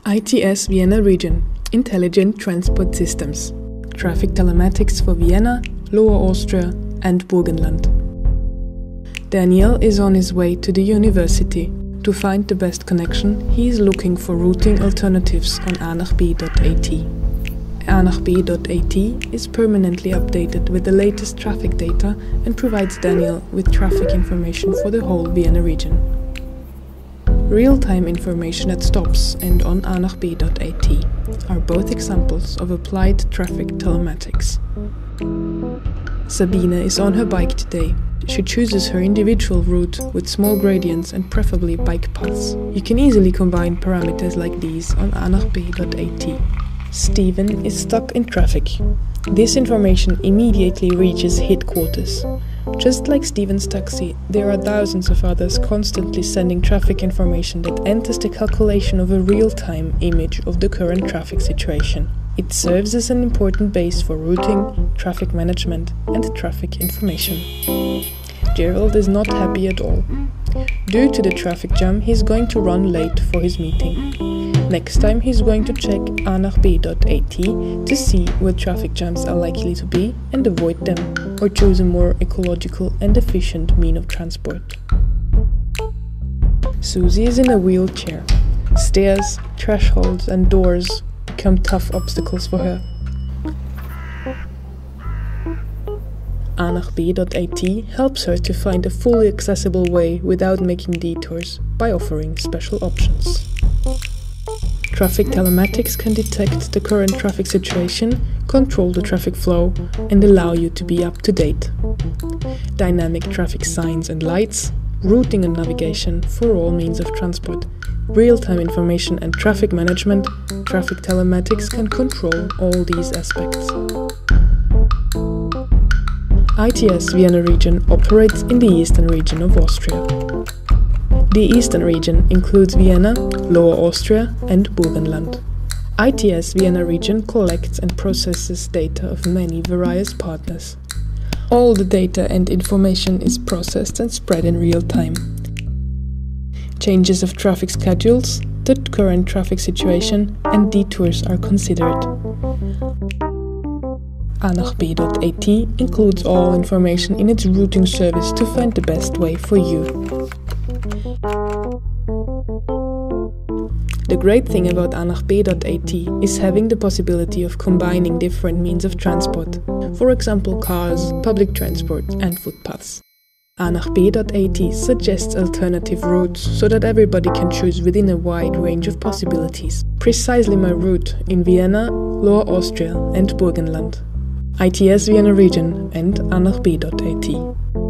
ITS Vienna Region – Intelligent Transport Systems. Traffic telematics for Vienna, Lower Austria and Burgenland. Daniel is on his way to the university. To find the best connection, he is looking for routing alternatives on a-b.at. a-b.at is permanently updated with the latest traffic data and provides Daniel with traffic information for the whole Vienna region. Real-time information at stops and on a-b.at are both examples of applied traffic telematics. Sabine is on her bike today. She chooses her individual route with small gradients and preferably bike paths. You can easily combine parameters like these on a-b.at. Steven is stuck in traffic. This information immediately reaches headquarters. Just like Steven's taxi, there are thousands of others constantly sending traffic information that enters the calculation of a real-time image of the current traffic situation. It serves as an important base for routing, traffic management and traffic information. Gerald is not happy at all. Due to the traffic jam, he's going to run late for his meeting. Next time he's going to check a-b.at to see where traffic jams are likely to be and avoid them, or choose a more ecological and efficient mean of transport. Susie is in a wheelchair. Stairs, thresholds and doors become tough obstacles for her. a-b.at helps her to find a fully accessible way without making detours by offering special options. Traffic telematics can detect the current traffic situation, control the traffic flow, and allow you to be up to date. Dynamic traffic signs and lights, routing and navigation for all means of transport, real-time information and traffic management, traffic telematics can control all these aspects. ITS Vienna region operates in the eastern region of Austria. The eastern region includes Vienna, Lower Austria and Burgenland. ITS Vienna region collects and processes data of many various partners. All the data and information is processed and spread in real time. Changes of traffic schedules, the current traffic situation and detours are considered. a-b.at includes all information in its routing service to find the best way for you. The great thing about a-b.at is having the possibility of combining different means of transport, for example cars, public transport and footpaths. a-b.at suggests alternative routes so that everybody can choose within a wide range of possibilities. Precisely my route in Vienna, Lower Austria and Burgenland. ITS Vienna region and a-b.at.